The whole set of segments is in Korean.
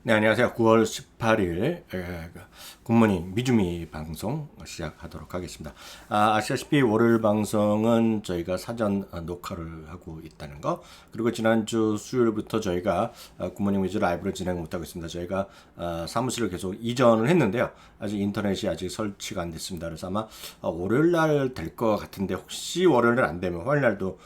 네, 안녕하세요. 9월 18일 굿모닝 미주미 방송 시작하도록 하겠습니다. 아시다시피 월요일 방송은 저희가 사전 녹화를 하고 있다는 거, 그리고 지난주 수요일부터 저희가 굿모닝 미주 라이브를 진행 못하고 있습니다. 저희가 사무실을 계속 이전을 했는데요. 아직 인터넷이 아직 설치가 안 됐습니다. 그래서 아마 월요일 날 될 것 같은데, 혹시 월요일 날 안 되면 화요일 날도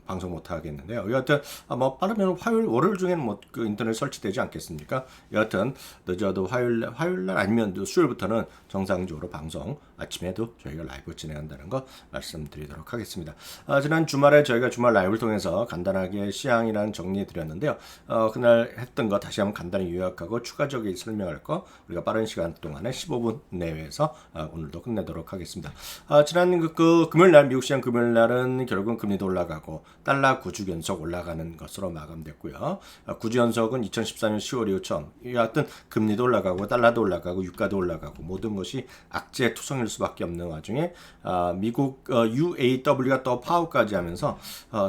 방송 못 하겠는데요. 여하튼 뭐 빠르면 화요일, 월요일 중에는 뭐 그 인터넷 설치되지 않겠습니까? 여하튼 늦어도 화요일 날 아니면 수요일부터는 정상적으로 방송 아침에도 저희가 라이브 진행한다는 거 말씀드리도록 하겠습니다. 지난 주말에 저희가 주말 라이브를 통해서 간단하게 시향이라는 정리해 드렸는데요. 그날 했던 거 다시 한번 간단히 요약하고 추가적인 설명할 거 우리가 빠른 시간 동안에 15분 내외에서 오늘도 끝내도록 하겠습니다. 지난 그 금요일 날, 미국 시장 금요일 날은 결국은 금리도 올라가고 달러 9주 연속 올라가는 것으로 마감됐고요. 9주 연속은 2014년 10월 이후 처음. 여하튼 금리도 올라가고 달러도 올라가고 유가도 올라가고 모든 것이 악재 투성일 수밖에 없는 와중에 미국 UAW가 또 파워까지 하면서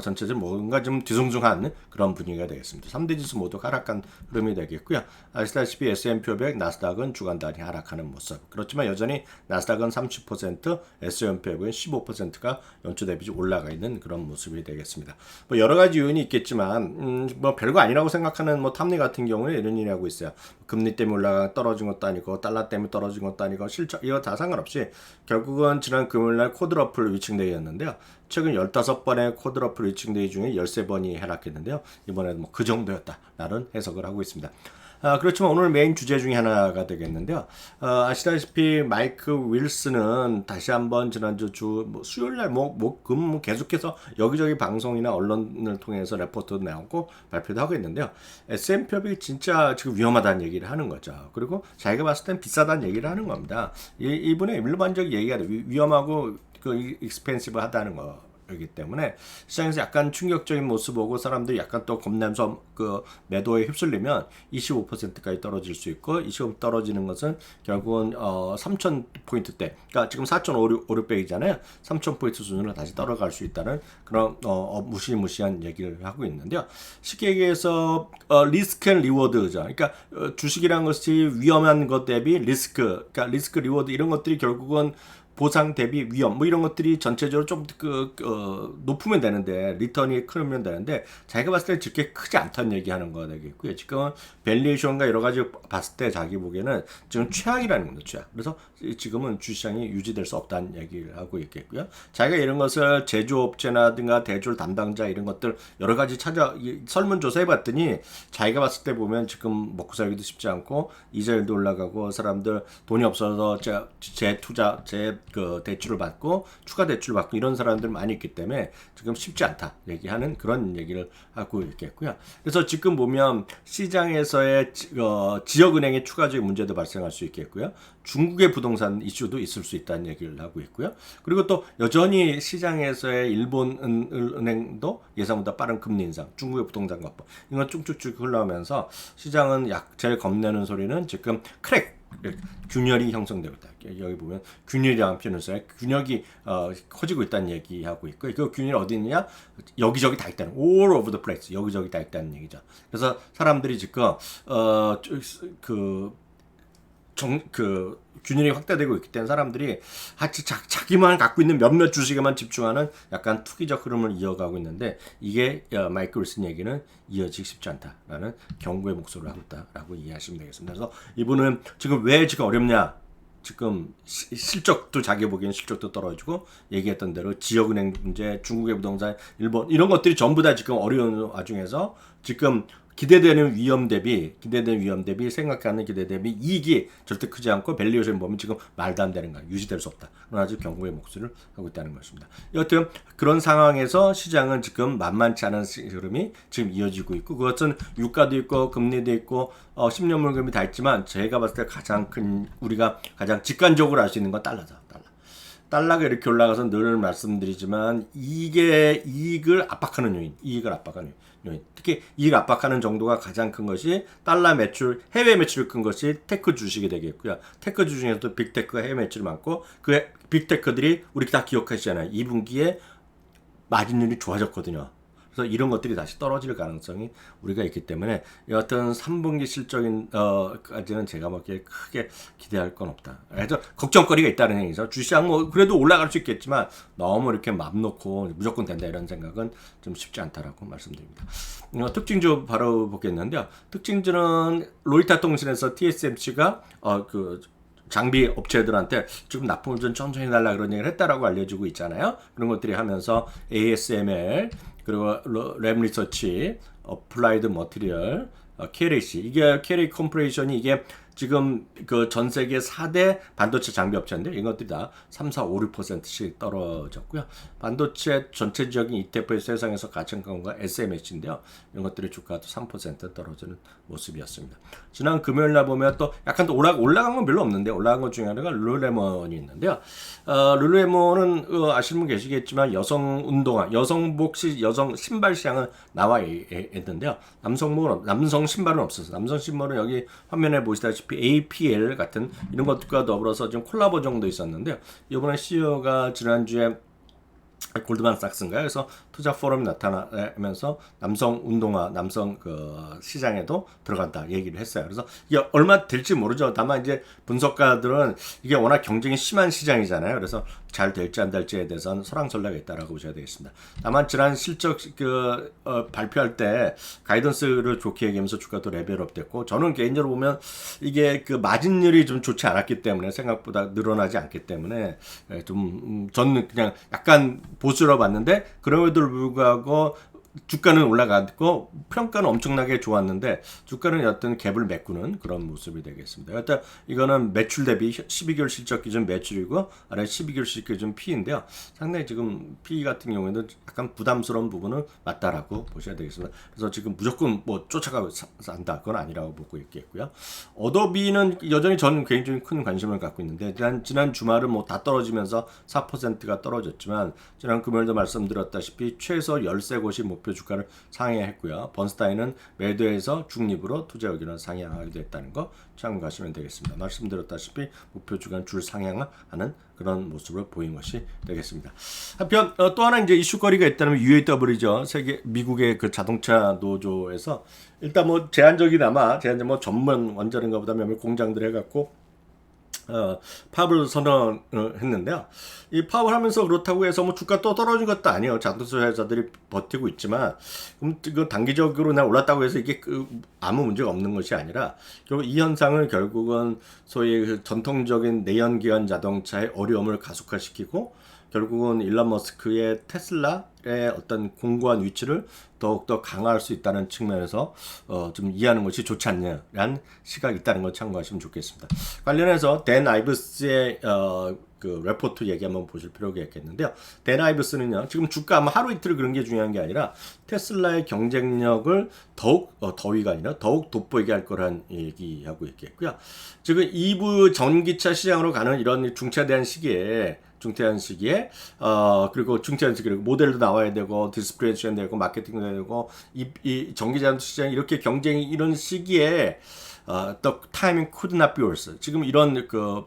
전체적으로 뭔가 좀 뒤숭숭한 그런 분위기가 되겠습니다. 3대 지수 모두 하락한 흐름이 되겠고요. 아시다시피 S&P 500, 나스닥은 주간 단위 하락하는 모습. 그렇지만 여전히 나스닥은 30%, S&P 500은 15%가 연초 대비 올라가 있는 그런 모습이 되겠습니다. 뭐 여러 가지 요인이 있겠지만 뭐 별거 아니라고 생각하는 뭐 탐리 같은 경우에 이런 일이 하고 있어요. 금리 때문에 올라가 떨어진 것도 아니고 달러 때문에 떨어진 것도 아니고 실적 이거 다 상관없이 결국은 지난 금요일날 코드러플 위층데이였는데요. 최근 15번의 코드러플 위층데이 중에 13번이 하락했는데요. 이번에도 뭐 그 정도였다라는 해석을 하고 있습니다. 그렇지만 오늘 메인 주제 중에 하나가 되겠는데요. 아시다시피 마이크 윌슨은 다시 한번 지난주 수요일날 금 계속해서 여기저기 방송이나 언론을 통해서 레포트도 나오고 발표도 하고 있는데요. S&P 500이 진짜 지금 위험하다는 얘기를 하는 거죠. 그리고 자기가 봤을 땐 비싸다는 얘기를 하는 겁니다. 이분의 일반적 얘기가 위험하고 그 익스펜시브하다는 거. 이기 때문에 시장에서 약간 충격적인 모습 보고 사람들이 약간 또 겁내면서 그 매도에 휩쓸리면 25%까지 떨어질 수 있고, 25% 떨어지는 것은 결국은 3,000포인트대, 그러니까 지금 4,500이잖아요. 3,000포인트 수준으로 다시 떨어갈 수 있다는 그런 무시무시한 얘기를 하고 있는데요. 쉽게 얘기해서 리스크 앤 리워드죠. 그러니까 주식이라는 것이 위험한 것 대비 그러니까 리스크 리워드 이런 것들이 결국은 보상 대비 위험 뭐 이런 것들이 전체적으로 좀 높으면 되는데, 리턴이 크면 되는데 자기가 봤을 때 그렇게 크지 않다는 얘기하는 거 되겠고요. 지금은 밸류에이션과 여러 가지 봤을 때 자기 보기에는 지금 최악이라는 겁니다. 최악. 그래서 지금은 주시장이 유지될 수 없다는 얘기를 하고 있겠고요. 자기가 이런 것을 제조업체라든가 대출 담당자 이런 것들 여러 가지 설문조사 해봤더니 자기가 봤을 때 보면 지금 먹고 살기도 쉽지 않고 이자율도 올라가고 사람들 돈이 없어서 재투자 그 대출을 받고 추가 대출을 받고 이런 사람들 많이 있기 때문에 지금 쉽지 않다 얘기하는 그런 얘기를 하고 있겠고요. 그래서 지금 보면 시장에서의 지역은행의 추가적인 문제도 발생할 수 있겠고요. 중국의 부동산 이슈도 있을 수 있다는 얘기를 하고 있고요. 그리고 또 여전히 시장에서의 일본 은행도 예상보다 빠른 금리 인상, 중국의 부동산 가법 이건 쭉쭉쭉 흘러오면서 시장은 제일 겁내는 소리는 지금 균열이 형성되고 있다. 여기 보면 균열이라는 표현을 써요. 균열이 커지고 있다는 얘기하고 있고, 그 균열이 어디 있느냐? 여기저기 다 있다는, all over the place, 여기저기 다 있다는 얘기죠. 그래서 사람들이 지금 균열이 확대되고 있기 때문에 사람들이 자기만 갖고 있는 몇몇 주식에만 집중하는 약간 투기적 흐름을 이어가고 있는데, 이게 마이크 윌슨 얘기는 이어지기 쉽지 않다라는 경고의 목소리를 하고 있다라고 이해하시면 되겠습니다. 그래서 이분은 지금 왜 어렵냐? 지금 실적도 자기 보기엔 실적도 떨어지고, 얘기했던 대로 지역은행 문제, 중국의 부동산, 일본 이런 것들이 전부 다 지금 어려운 와중에서 지금 기대되는 위험 대비 생각하는 기대 대비 이익이 절대 크지 않고 밸류에이션 보면 지금 말도 안 되는 거야. 유지될 수 없다. 그런 아주 경고의 목소리를 하고 있다는 것입니다. 여튼 그런 상황에서 시장은 지금 만만치 않은 흐름이 지금 이어지고 있고, 그것은 유가도 있고 금리도 있고 10년 물금이 다 있지만 제가 봤을 때 우리가 가장 직관적으로 알 수 있는 건 달러다. 달러가 이렇게 올라가서 늘 말씀드리지만 이게 이익을 압박하는 요인. 특히 이익을 압박하는 정도가 가장 큰 것이 달러 매출, 해외 매출이 큰 것이 테크 주식이 되겠고요. 테크 주식 중에서도 빅테크가 해외 매출이 많고, 그 빅테크들이 우리 다 기억하시잖아요. 2분기에 마진율이 좋아졌거든요. 그래서 이런 것들이 다시 떨어질 가능성이 우리가 있기 때문에 여하튼 3분기 실적인 까지는 제가 보기에 크게 기대할 건 없다. 그래서 걱정거리가 있다는 얘기죠. 주시장 뭐 그래도 올라갈 수 있겠지만 너무 이렇게 맘 놓고 무조건 된다 이런 생각은 좀 쉽지 않다라고 말씀드립니다. 특징주 바로 보겠는데요. 특징주는 로이터 통신에서 TSMC가 그 장비 업체들한테 지금 납품을 좀 천천히 달라 그런 얘기를 했다라고 알려지고 있잖아요. 그런 것들이 하면서 ASML 그리고 램 리서치, 어플라이드 머티리얼, KLAC 이게 KLA 컴프레이션이 이게 지금 그 전 세계 4대 반도체 장비 업체인데 이것들이 다 3, 4, 5, 6%씩 떨어졌고요. 반도체 전체적인 ETF 세상에서 가장 강한 건 SMH인데요. 이런 것들의 주가도 3% 떨어지는 모습이었습니다. 지난 금요일 날 보면 또 약간 또 올라간 건 별로 없는데 올라간 것 중에 하나가 룰루레몬이 있는데요. 룰루레몬은 아시는 분 계시겠지만 여성 운동화, 여성복 여성 신발 시장은 나와 있는데요. 남성 신발은 없어서 남성 신발은 여기 화면에 보시다시피 APL 같은 이런 것과 더불어서 좀 콜라보 정도 있었는데요. 이번에 CEO가 지난주에 골드만삭스인가요? 그래서 투자 포럼이 나타나면서 남성 운동화, 남성 그 시장에도 들어간다 얘기를 했어요. 그래서 이게 얼마 될지 모르죠. 다만 이제 분석가들은 이게 워낙 경쟁이 심한 시장이잖아요. 그래서 잘 될지 안 될지에 대해서는 설왕설래가 있다라고 보셔야 되겠습니다. 다만 지난 실적 발표할 때 가이던스를 좋게 얘기하면서 주가도 레벨업 됐고 저는 개인적으로 보면 이게 그 마진율이 좀 좋지 않았기 때문에 생각보다 늘어나지 않기 때문에 좀 저는 그냥 약간 보수로 봤는데 그럼에도 불구하고 주가는 올라갔고 평가는 엄청나게 좋았는데 주가는 어떤 갭을 메꾸는 그런 모습이 되겠습니다. 일단 이거는 매출 대비 12개월 실적 기준 매출이고 아래 12개월 실적 기준 P인데요. 상당히 지금 P 같은 경우에는 약간 부담스러운 부분은 맞다라고 보셔야 되겠습니다. 그래서 지금 무조건 뭐 쫓아가고 산다 그건 아니라고 보고 있겠고요. 어도비는 여전히 저는 굉장히 큰 관심을 갖고 있는데 지난 주말은 뭐 다 떨어지면서 4%가 떨어졌지만 지난 금요일도 말씀드렸다시피 최소 13곳이 목표 주가를 상향했고요. 번스타인은 매도에서 중립으로 투자 의견을 상향하게 됐다는 거 참고하시면 되겠습니다. 말씀드렸다시피 목표 주가는 줄 상향하는 그런 모습을 보인 것이 되겠습니다. 한편 또 하나 이제 이슈거리가 있다면 UAW죠. 미국의 그 자동차 노조에서 일단 뭐 제한적이나마 뭐 전문 원자인가 보다 몇몇 공장들 해갖고 파업을 선언했는데요. 이 파업을 하면서 그렇다고 해서 뭐 주가 또 떨어진 것도 아니에요. 자동차 회사들이 버티고 있지만 그 단기적으로 올랐다고 해서 이게 아무 문제가 없는 것이 아니라 결국 이 현상을 결국은 소위 그 전통적인 내연기관 자동차의 어려움을 가속화시키고 결국은 일론 머스크의 테슬라의 어떤 공고한 위치를 더욱더 강화할 수 있다는 측면에서 좀 이해하는 것이 좋지 않냐라는 시각이 있다는 걸 참고하시면 좋겠습니다. 관련해서 댄 아이브스의 그 레포트 얘기 한번 보실 필요가 있겠는데요. 댄 아이브스는요, 지금 주가 아마 하루 이틀 그런 게 중요한 게 아니라 테슬라의 경쟁력을 더욱 더위가 아니라 더욱 돋보이게 할 거란 얘기하고 있겠고요. 지금 2부 전기차 시장으로 가는 이런 중차대한 시기에 그리고 중차대한 시기에 모델도 나와야 되고 디스플레이 해야 되고 마케팅도 해야 되고 이 전기자동차 시장 이렇게 경쟁이 이런 시기에 the timing could not be worse. 지금 이런 그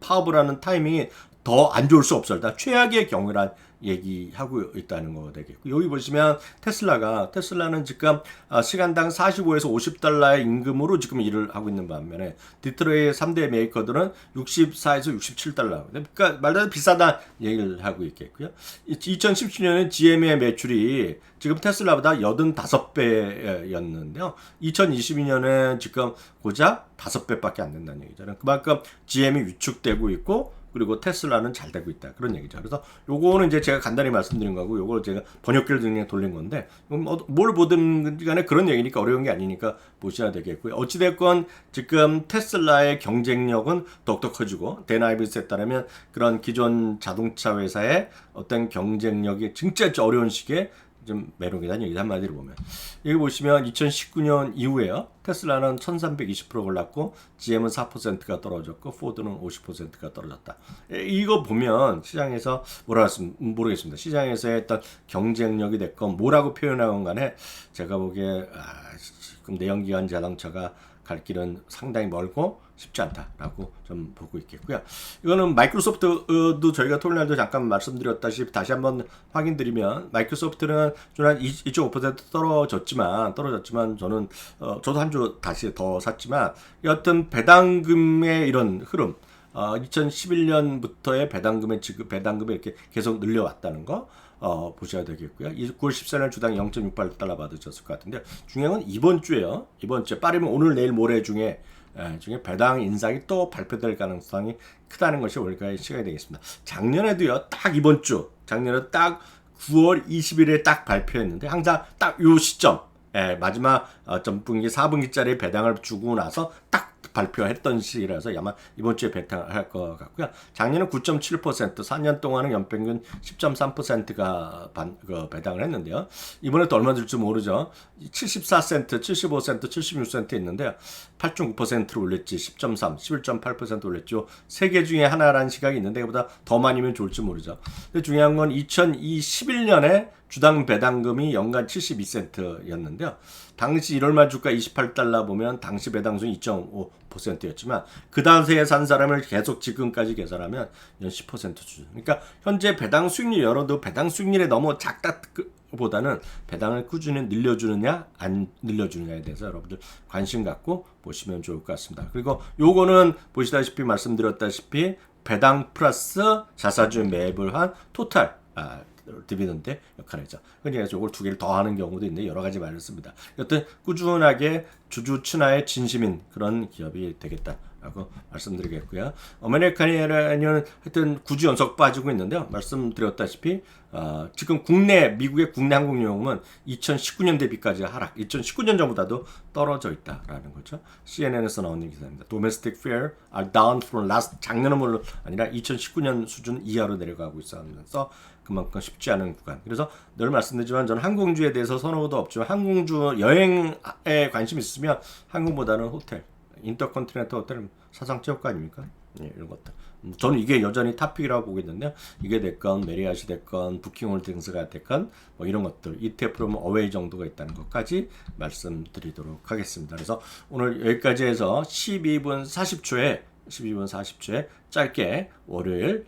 파업을 하는 타이밍이 더 안 좋을 수 없어요. 일단 최악의 경우란 얘기하고 있다는 거 되겠고 여기 보시면 테슬라는 지금 시간당 45에서 50달러의 임금으로 지금 일을 하고 있는 반면에 디트로이의 3대 메이커들은 64에서 67달러. 그러니까 말하자면 비싸다 얘기를 하고 있겠고요. 2017년에 GM의 매출이 지금 테슬라보다 85배였는데요. 2022년에 지금 고작 5배밖에 안 된다는 얘기잖아요. 그만큼 GM이 위축되고 있고 그리고 테슬라는 잘 되고 있다. 그런 얘기죠. 그래서 요거는 이제 제가 간단히 말씀드린 거고 요걸 제가 번역기를 그냥 돌린 건데 뭘 보든 간에 그런 얘기니까 어려운 게 아니니까 보셔야 되겠고요. 어찌됐건 지금 테슬라의 경쟁력은 더욱더 커지고 댄 아이브스에 따르면 그런 기존 자동차 회사의 어떤 경쟁력이 진짜 어려운 시기에 좀 매력이라는 얘기 한마디로 보면 여기 보시면 2019년 이후에요. 테슬라는 1320% 올랐고 GM은 4%가 떨어졌고 포드는 50%가 떨어졌다. 이거 보면 시장에서 모르겠습니다. 시장에서의 어떤 경쟁력이 됐건 뭐라고 표현하건 간에 제가 보기에 지금 내연기관 자동차가 갈 길은 상당히 멀고 쉽지 않다라고 좀 보고 있겠고요. 이거는 마이크로소프트도 저희가 토요일 날도 잠깐 말씀드렸다시피 다시 한번 확인드리면 마이크로소프트는 좀 한 2.5% 떨어졌지만 저는 저도 한 주 다시 더 샀지만 여하튼 배당금의 이런 흐름 2011년부터의 배당금의 이렇게 계속 늘려왔다는 거 보셔야 되겠고요. 9월 14일 주당 0.68달러 받으셨을 것 같은데 중요한 건 이번 주에요. 이번 주에 빠르면 오늘 내일 모레 중에 배당 인상이 또 발표될 가능성이 크다는 것이 월가의 시각이 되겠습니다. 작년에도요. 딱 이번 주 작년에 딱 9월 20일에 딱 발표했는데 항상 딱 요 시점 마지막 전분기 4분기짜리 배당을 주고 나서 딱 발표했던 시기라서 아마 이번 주에 배당을 할 것 같고요. 작년은 9.7%, 4년 동안은 연평균 10.3%가 배당을 했는데요. 이번에 또 얼마 줄지 모르죠. 74센트, 75센트, 76센트 있는데요. 8.9%로 올렸지, 10.3, 11.8% 올렸죠. 세 개 중에 하나라는 시각이 있는데 그보다 더 많이면 좋을지 모르죠. 근데 중요한 건 2021년에 주당 배당금이 연간 72센트였는데요. 당시 1월 말 주가 28달러 보면 당시 배당수는 2.5%였지만 그 당시에 산 사람을 계속 지금까지 계산하면 10% 수준. 그러니까 현재 배당 수익률 열어도 배당 수익률이 너무 작다보다는 배당을 꾸준히 늘려주느냐 안 늘려주느냐에 대해서 여러분들 관심 갖고 보시면 좋을 것 같습니다. 그리고 요거는 보시다시피 말씀드렸다시피 배당 플러스 자사주 매입을 한 토탈 디비던드 역할을 하죠. 흔히 해서 이걸 두 개를 더 하는 경우도 있는데 여러 가지 말을 씁니다. 여튼 꾸준하게 주주 친화의 진심인 그런 기업이 되겠다라고 말씀드리겠고요. 아메리칸이라는 하여튼 9주 연속 빠지고 있는데요. 말씀드렸다시피 지금 미국의 국내 항공유흥은 2019년 대비까지 하락, 2019년 전보다도 떨어져 있다라는 거죠. CNN에서 나오는 기사입니다. Domestic fare are down from 작년은 물론 아니라 2019년 수준 이하로 내려가고 있으면서 그만큼 쉽지 않은 구간. 그래서 늘 말씀드리지만 저는 항공주에 대해서 선호도 없지만 항공주 여행에 관심 있으면 항공보다는 호텔, 인터컨티넨탈 호텔은 사상체육관 아닙니까? 예, 이런 것들. 저는 이게 여전히 탑픽이라고 보고 있는데요. 이게 됐건 메리아시 됐건 부킹홀딩스가 됐건 뭐 이런 것들 ETF 프롬 어웨이 정도가 있다는 것까지 말씀드리도록 하겠습니다. 그래서 오늘 여기까지 해서 12분 40초에 짧게 월요일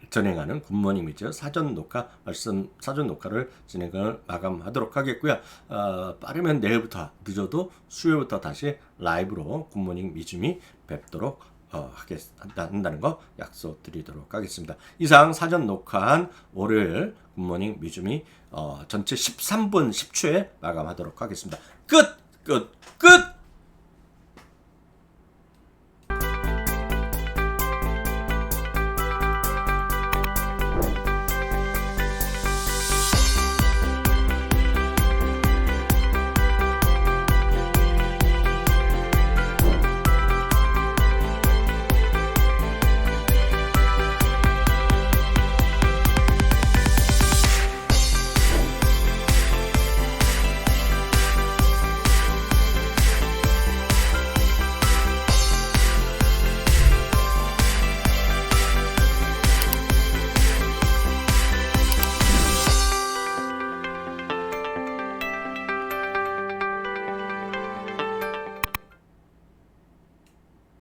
진행하는 굿모닝 미즈 사전 녹화를 진행을 마감하도록 하겠고요. 빠르면 내일부터 늦어도 수요일부터 다시 라이브로 굿모닝 미즈미 뵙도록 한다는 거 약속드리도록 하겠습니다. 이상 사전 녹화한 월요일 굿모닝 미즈미 전체 13분 10초에 마감하도록 하겠습니다. 끝!